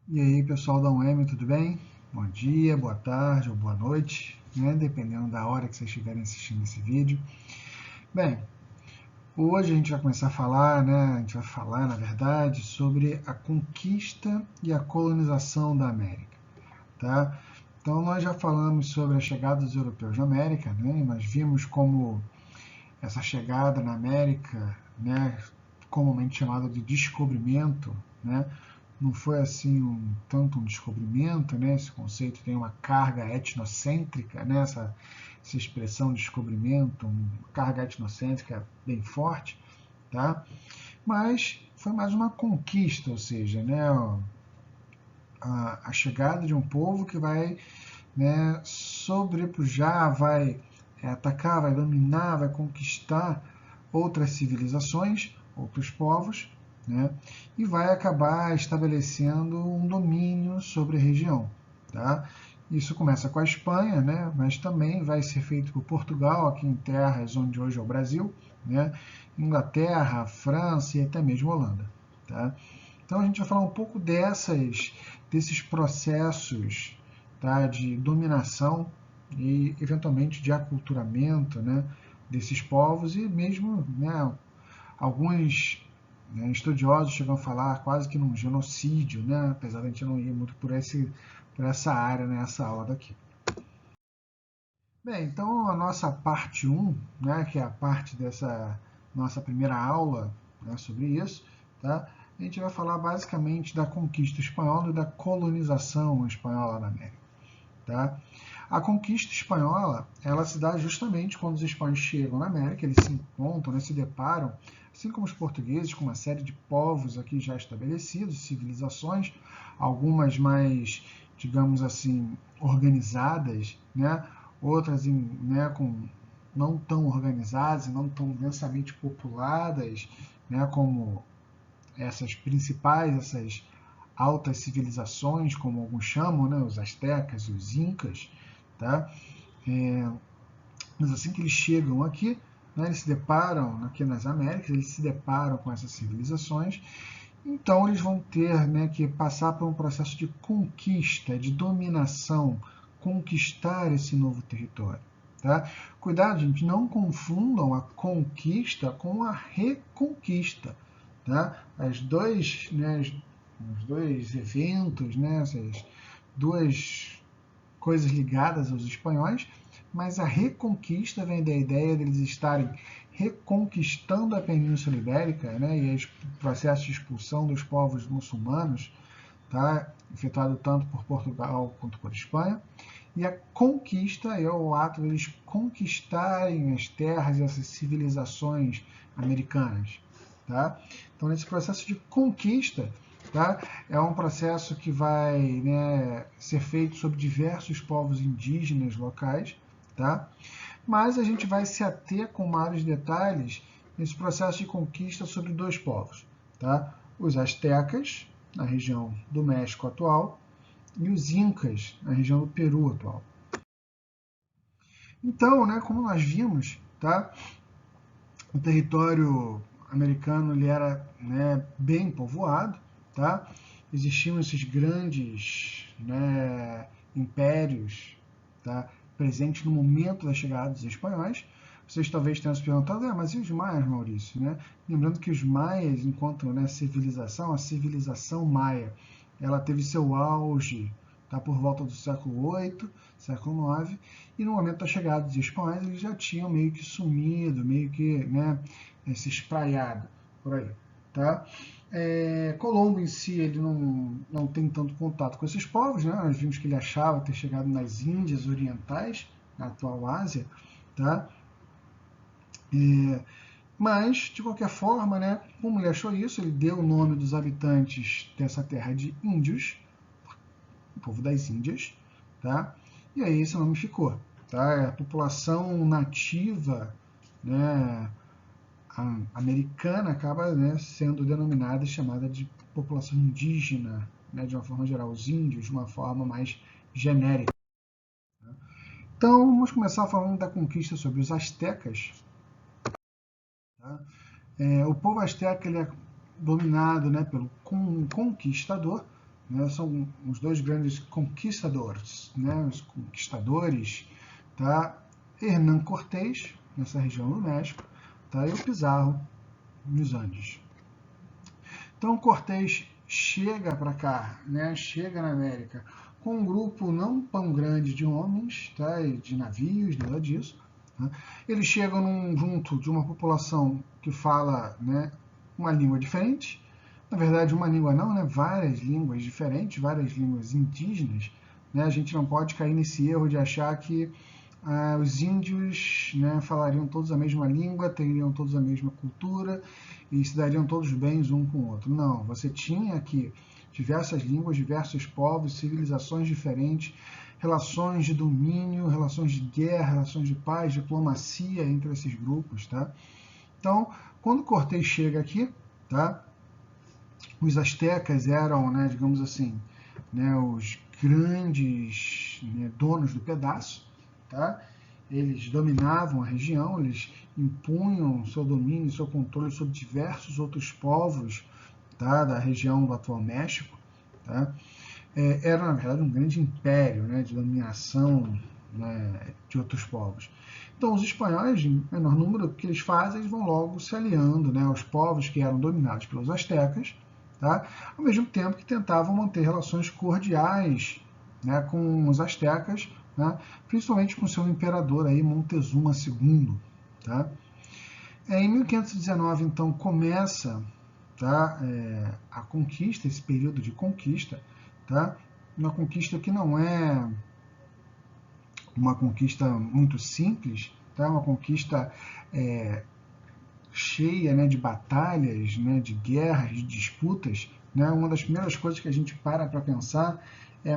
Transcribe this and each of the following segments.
E aí, pessoal da UEM, tudo bem? Bom dia, boa tarde ou boa noite, né? Dependendo da hora que vocês estiverem assistindo esse vídeo. Bem, hoje a gente vai começar a falar, né? A gente vai falar, na verdade, sobre a conquista e a colonização da América, tá? Então, nós já falamos sobre a chegada dos europeus na América, né? E nós vimos como essa chegada na América, né? Comumente chamada de descobrimento, né? Não foi assim tanto um descobrimento, né? Esse conceito tem uma carga etnocêntrica, né? Essa expressão descobrimento, uma carga etnocêntrica bem forte, tá? Mas foi mais uma conquista, ou seja, né? A chegada de um povo que vai, né, sobrepujar, vai atacar, vai dominar, vai conquistar outras civilizações, outros povos, né, e vai acabar estabelecendo um domínio sobre a região. Tá? Isso começa com a Espanha, né, mas também vai ser feito por Portugal, aqui em terras onde hoje é o Brasil, né, Inglaterra, França e até mesmo Holanda. Tá? Então a gente vai falar um pouco desses processos, tá, de dominação e eventualmente de aculturamento, né, desses povos e mesmo, né, alguns, né, estudiosos chegam a falar quase que num genocídio, né, apesar de a gente não ir muito por essa área nessa aula daqui. Bem, então a nossa parte 1, né, que é a parte dessa nossa primeira aula, né, sobre isso, tá? A gente vai falar basicamente da conquista espanhola e da colonização espanhola na América. Tá? A conquista espanhola, ela se dá justamente quando os espanhóis chegam na América, eles se encontram, né, se deparam, assim como os portugueses, com uma série de povos aqui já estabelecidos, civilizações, algumas mais, digamos assim, organizadas, né, outras né, não tão organizadas e não tão densamente populadas, né, como essas principais, essas altas civilizações, como alguns chamam, né, os astecas e os incas, tá? Mas assim que eles chegam aqui, né, eles se deparam aqui nas Américas, eles se deparam com essas civilizações, então eles vão ter, né, que passar por um processo de conquista, de dominação, conquistar esse novo território. Tá? Cuidado, gente, não confundam a conquista com a reconquista. Tá? Os dois eventos, né, essas duas coisas ligadas aos espanhóis, mas a reconquista vem da ideia deles estarem reconquistando a Península Ibérica, né, e o processo de expulsão dos povos muçulmanos, tá, efetuado tanto por Portugal quanto por Espanha, e a conquista é o ato deles conquistarem as terras e essas civilizações americanas. Tá? Então, nesse processo de conquista, tá? É um processo que vai, né, ser feito sobre diversos povos indígenas locais, tá? Mas a gente vai se ater com maiores detalhes nesse processo de conquista sobre dois povos, tá? Os astecas, na região do México atual, e os incas, na região do Peru atual. Então, né, como nós vimos, tá? O território americano ele era, né, bem povoado, tá? Existiam esses grandes, né, impérios, tá, presentes no momento da chegada dos espanhóis. Vocês talvez tenham se perguntado, mas e os maias, Maurício? Né? Lembrando que os maias, enquanto, né, civilização, a civilização maia, ela teve seu auge, tá, por volta do século VIII, século IX, e no momento da chegada dos espanhóis eles já tinham meio que sumido, meio que, né, se espraiado por aí. Tá? Colombo em si ele não tem tanto contato com esses povos, né? Nós vimos que ele achava ter chegado nas Índias Orientais, na atual Ásia, tá? Mas, de qualquer forma, né, como ele achou isso, ele deu o nome dos habitantes dessa terra de índios, o povo das Índias, tá? E aí esse nome ficou. Tá? A população nativa, né, americana acaba, né, sendo denominada e chamada de população indígena, né, de uma forma geral, os índios, de uma forma mais genérica. Então, vamos começar falando da conquista sobre os astecas. Tá? O povo asteca ele é dominado, né, pelo conquistador, né, são os dois grandes conquistadores, né, os conquistadores, tá? Hernán Cortés, nessa região do México, tá? E o Pizarro, nos Andes. Então, Cortés chega para cá, né, chega na América, com um grupo não tão grande de homens, tá, e de navios, nada disso. Tá? Eles chegam junto de uma população que fala, né, uma língua diferente, na verdade uma língua não, né, várias línguas diferentes, várias línguas indígenas. Né? A gente não pode cair nesse erro de achar que os índios, né, falariam todos a mesma língua, teriam todos a mesma cultura e se dariam todos bens um com o outro. Não, você tinha aqui diversas línguas, diversos povos, civilizações diferentes, relações de domínio, relações de guerra, relações de paz, diplomacia entre esses grupos. Tá? Então, quando Cortés chega aqui, tá, os astecas eram, né, digamos assim, né, os grandes, né, donos do pedaço. Tá? Eles dominavam a região, eles impunham seu domínio, seu controle sobre diversos outros povos, tá, da região do atual México. Tá? Era, na verdade, um grande império, né, de dominação, né, de outros povos. Então, os espanhóis, em menor número, o que eles fazem? Eles vão logo se aliando, né, aos povos que eram dominados pelos astecas, tá? Ao mesmo tempo que tentavam manter relações cordiais, né, com os astecas, né, principalmente com seu imperador aí, Montezuma II. Tá? Em 1519, então, começa, tá, a conquista, esse período de conquista, tá? Uma conquista que não é uma conquista muito simples, tá? Uma conquista cheia, né, de batalhas, né, de guerras, de disputas. Né? Uma das primeiras coisas que a gente para pensar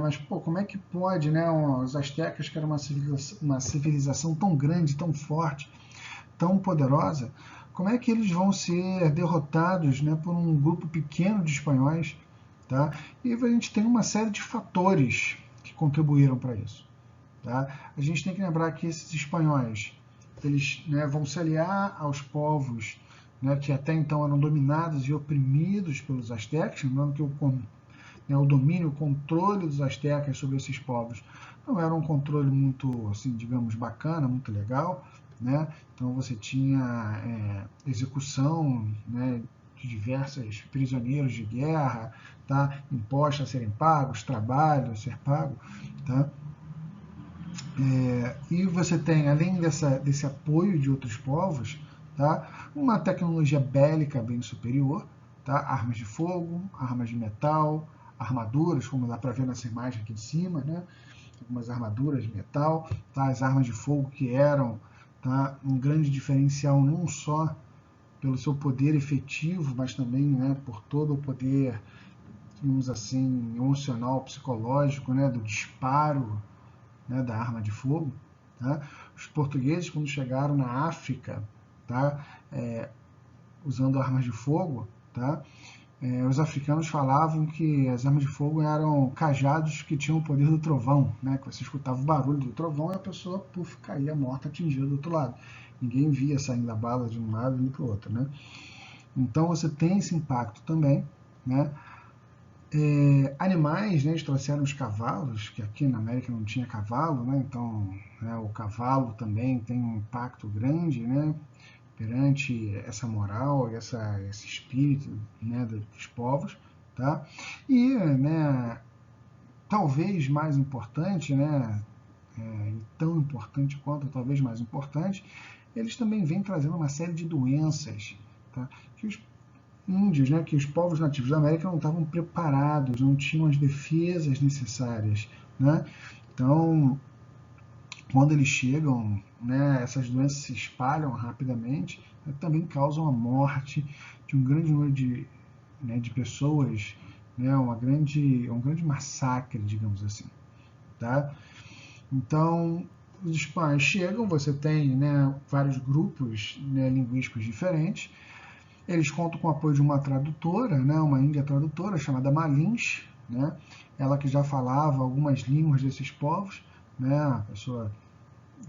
mas pô, como é que pode, né, os astecas, que era uma civilização tão grande, tão forte, tão poderosa, como é que eles vão ser derrotados, né, por um grupo pequeno de espanhóis? Tá? E a gente tem uma série de fatores que contribuíram para isso. Tá? A gente tem que lembrar que esses espanhóis, eles, né, vão se aliar aos povos, né, que até então eram dominados e oprimidos pelos astecas, lembrando que o domínio, o controle dos astecas sobre esses povos não era um controle muito, assim, digamos, bacana, muito legal. Né? Então você tinha execução, né, de diversos prisioneiros de guerra, tá? Impostos a serem pagos, trabalho a ser pago. Tá? E você tem, além desse apoio de outros povos, tá, uma tecnologia bélica bem superior, tá, armas de fogo, armas de metal, armaduras, como dá para ver nessa imagem aqui de cima, né, algumas armaduras de metal, tá, as armas de fogo que eram, tá, um grande diferencial não só pelo seu poder efetivo, mas também, né, por todo o poder, digamos assim, emocional, psicológico, né, do disparo, né, da arma de fogo. Tá? Os portugueses, quando chegaram na África, tá, usando armas de fogo, tá, os africanos falavam que as armas de fogo eram cajados que tinham o poder do trovão, né, que você escutava o barulho do trovão e a pessoa caía morta, atingida do outro lado. Ninguém via saindo a bala de um lado e para o outro. Né? Então você tem esse impacto também. Né? Animais, né, eles trouxeram os cavalos, que aqui na América não tinha cavalo, né, então, né, o cavalo também tem um impacto grande, né, perante essa moral, esse espírito, né, dos povos. Tá? E, né, talvez mais importante, né, tão importante quanto, talvez mais importante, eles também vêm trazendo uma série de doenças, tá? Que os índios, né, que os povos nativos da América não estavam preparados, não tinham as defesas necessárias. Né? Então, quando eles chegam, né, essas doenças se espalham rapidamente, né, também causam a morte de um grande número de pessoas, né, um grande massacre, digamos assim. Tá? Então, os espanhóis chegam, você tem, né, vários grupos, né, linguísticos diferentes. Eles contam com o apoio de uma tradutora, né, uma índia tradutora chamada Malins, né, ela que já falava algumas línguas desses povos, né, uma pessoa,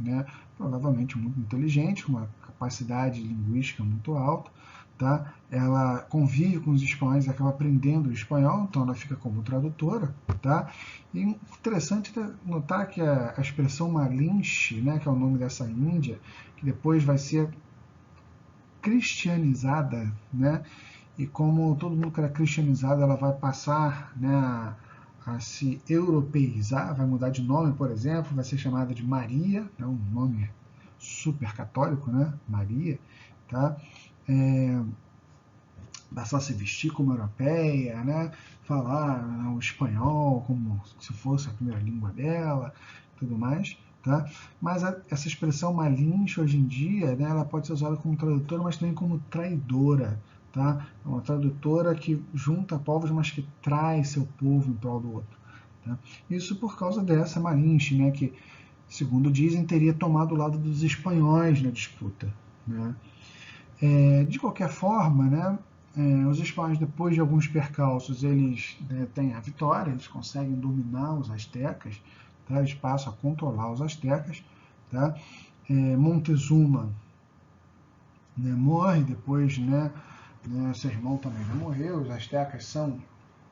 né, provavelmente muito inteligente, com uma capacidade linguística muito alta. tá? Ela convive com os espanhóis e acaba aprendendo o espanhol, então ela fica como tradutora, tá? E interessante notar que a expressão Malinche, né, que é o nome dessa Índia, que depois vai ser cristianizada, né? E como todo mundo que era cristianizado, ela vai passar, né, a se europeizar, vai mudar de nome, por exemplo, vai ser chamada de Maria, é um nome super católico, né? Maria, tá? Passar a se vestir como europeia, né? Falar o espanhol como se fosse a primeira língua dela, tudo mais, tá? Mas essa expressão malinche hoje em dia, né, ela pode ser usada como tradutora, mas também como traidora, tá? É uma tradutora que junta povos, mas que trai seu povo em prol do outro. Tá? Isso por causa dessa malinche, né, que, segundo dizem, teria tomado o lado dos espanhóis na disputa, né? De qualquer forma, né, os espanhóis, depois de alguns percalços, eles, né, têm a vitória, eles conseguem dominar os astecas, tá? Eles passam a controlar os astecas. Tá? Montezuma, né, morre, depois, né, seu irmão também vai morrer, os astecas são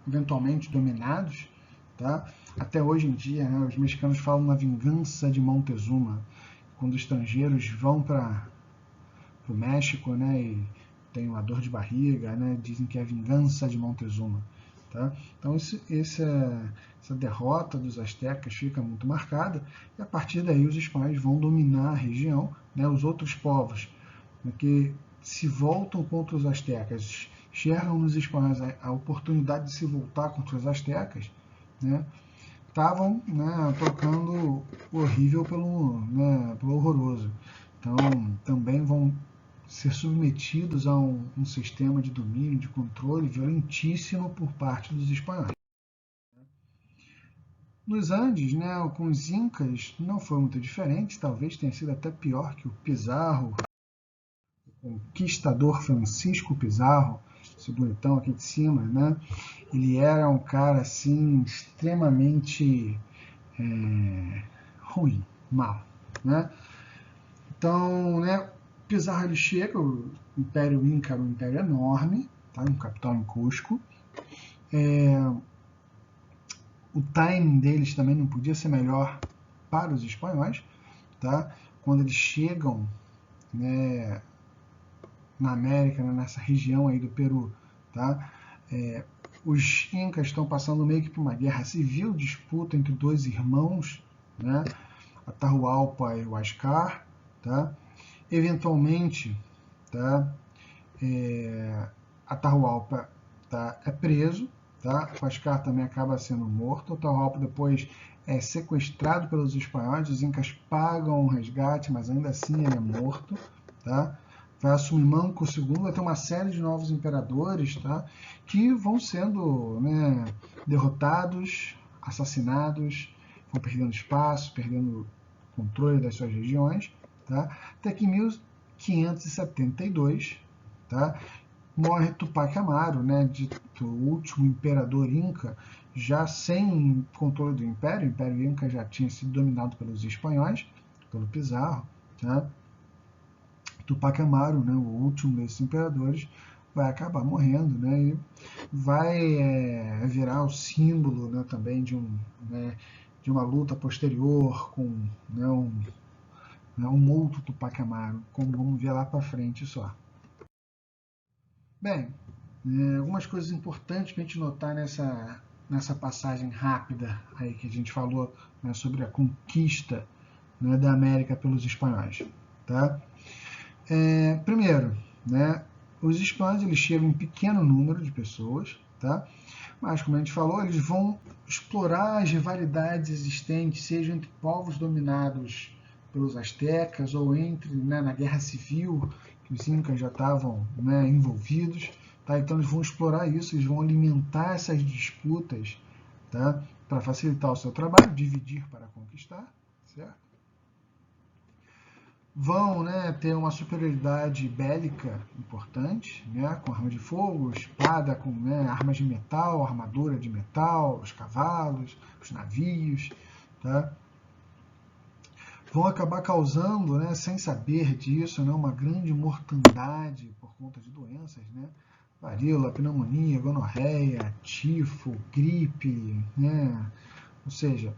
eventualmente dominados. Tá? Até hoje em dia, né, os mexicanos falam na vingança de Montezuma, quando os estrangeiros vão para o México, né, e tem uma dor de barriga, né, dizem que é a vingança de Montezuma. Tá? Então essa derrota dos astecas fica muito marcada, e a partir daí os espanhóis vão dominar a região, né, os outros povos, né, que se voltam contra os astecas, enxergam nos espanhóis a oportunidade de se voltar contra os astecas, né, estavam, né, trocando o horrível pelo horroroso. Então também vão ser submetidos a um sistema de domínio, de controle violentíssimo por parte dos espanhóis. Nos Andes, né, com os incas, não foi muito diferente, talvez tenha sido até pior que o Pizarro, o conquistador Francisco Pizarro, esse bonitão aqui de cima, né? Ele era um cara assim extremamente ruim, mal, né? Então, né, Pizarro ele chega, o Império Inca era um império enorme, tá? Um capital em Cusco. O timing deles também não podia ser melhor para os espanhóis, tá? Quando eles chegam, né, na América, né, nessa região aí do Peru, tá? Os incas estão passando meio que por uma guerra civil, disputa entre dois irmãos, né? Atahualpa e Huáscar, tá? Eventualmente, tá? Atahualpa, tá, é preso, tá? Huáscar também acaba sendo morto. Atahualpa depois é sequestrado pelos espanhóis, os incas pagam um resgate, mas ainda assim ele é morto, tá? Vai assumir Manco II, vai ter uma série de novos imperadores, tá? Que vão sendo, né, derrotados, assassinados, vão perdendo espaço, perdendo controle das suas regiões, tá? Até que em 1572, tá, morre Tupac Amaru, né, dito último imperador inca, já sem controle do império. O Império Inca já tinha sido dominado pelos espanhóis, pelo Pizarro. Tá? Tupac Amaru, né, o último desses imperadores, vai acabar morrendo, né, e vai virar o símbolo, né, também de uma luta posterior com, né, um outro Tupac Amaru, como vamos ver lá para frente só. Bem, algumas coisas importantes para a gente notar nessa passagem rápida aí que a gente falou, né, sobre a conquista, né, da América pelos espanhóis. Tá? Primeiro, né, os espanhóis eles chegam em pequeno número de pessoas, tá? Mas, como a gente falou, eles vão explorar as rivalidades existentes, seja entre povos dominados pelos astecas ou entre, né, na guerra civil, que os incas já estavam, né, envolvidos. Tá? Então eles vão explorar isso, eles vão alimentar essas disputas, tá? Para facilitar o seu trabalho, dividir para conquistar, certo? Vão, né, ter uma superioridade bélica importante, né, com arma de fogo, espada, com, né, armas de metal, armadura de metal, os cavalos, os navios. Tá? Vão acabar causando, né, sem saber disso, né, uma grande mortandade por conta de doenças, né? Varíola, pneumonia, gonorreia, tifo, gripe, né? Ou seja,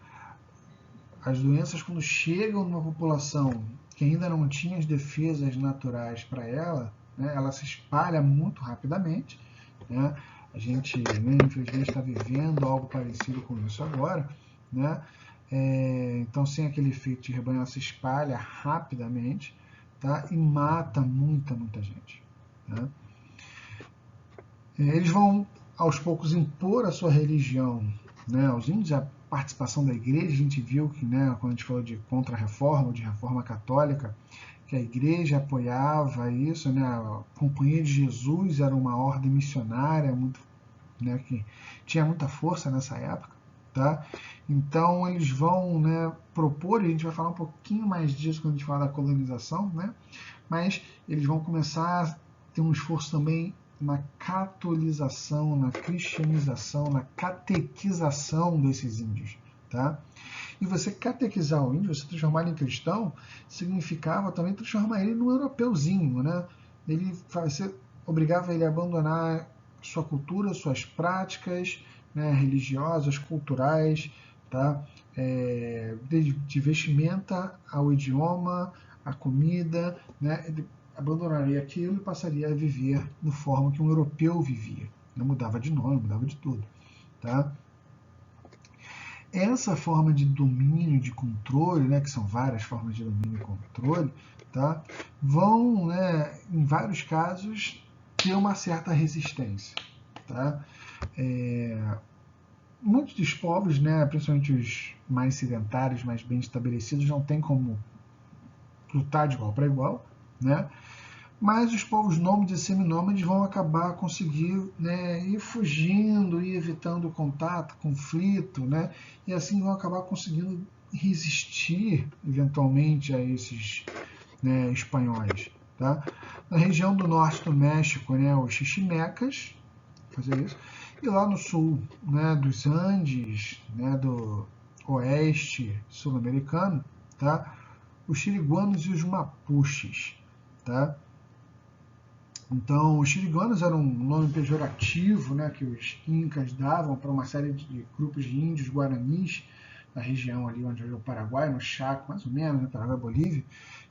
as doenças quando chegam numa população que ainda não tinha as defesas naturais para ela, né, ela se espalha muito rapidamente, né? A gente, né, infelizmente, está vivendo algo parecido com isso agora, né? Então, sem aquele efeito de rebanho, ela se espalha rapidamente, tá? E mata muita gente. Né? Eles vão, aos poucos, impor a sua religião, né, aos índios. A participação da igreja, a gente viu que, né, quando a gente falou de contra-reforma, ou de reforma católica, que a igreja apoiava isso, né, a Companhia de Jesus era uma ordem missionária muito, né, que tinha muita força nessa época. Tá? Então eles vão, né, propor, e a gente vai falar um pouquinho mais disso quando a gente falar da colonização, né, mas eles vão começar a ter um esforço também na catolização, na cristianização, na catequização desses índios. Tá? E você catequizar o índio, você transformar ele em cristão, significava também transformar ele num europeuzinho. Né? Você obrigava ele a abandonar sua cultura, suas práticas, né, religiosas, culturais, tá? De vestimenta ao idioma, a comida, né? Ele abandonaria aquilo e passaria a viver da forma que um europeu vivia. Não mudava de nome, mudava de tudo. Tá? Essa forma de domínio, de controle, né, que são várias formas de domínio e controle, tá, vão, né, em vários casos, ter uma certa resistência. Tá? Muitos dos povos, né, principalmente os mais sedentários, mais bem estabelecidos, não tem como lutar de igual para igual, né? Mas os povos nômades e seminômades vão acabar conseguindo, né, ir fugindo, ir evitando contato, conflito, né? E assim vão acabar conseguindo resistir eventualmente a esses, né, espanhóis. Tá? Na região do norte do México, né, os xiximecas, fazer isso. E lá no sul, né, dos Andes, né, do oeste sul-americano, tá? Os xiriguanos e os mapuches. Tá? Então, os xiriguanos eram um nome pejorativo, né, que os incas davam para uma série de grupos de índios guaranis na região ali onde é o Paraguai, no Chaco, mais ou menos, né, Paraguai e Bolívia,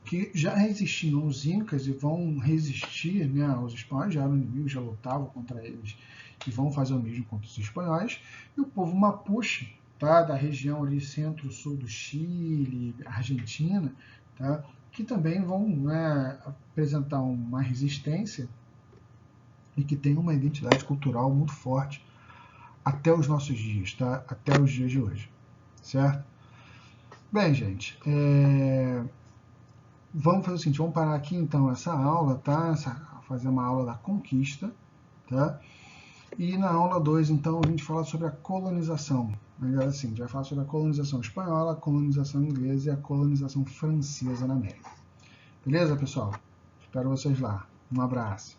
que já resistiam aos incas e vão resistir, né, aos espanhóis, já eram inimigos, já lutavam contra eles e vão fazer o mesmo contra os espanhóis. E o povo mapuche, tá, da região ali centro-sul do Chile, Argentina, tá, que também vão, né, apresentar uma resistência e que tem uma identidade cultural muito forte até os nossos dias, tá? Até os dias de hoje, certo? Bem, gente, vamos fazer o seguinte, vamos parar aqui então essa aula, tá? Fazer uma aula da conquista, tá? E na aula 2, então, a gente fala sobre a colonização. Agora sim, a gente vai falar sobre a colonização espanhola, a colonização inglesa e a colonização francesa na América. Beleza, pessoal? Espero vocês lá. Um abraço.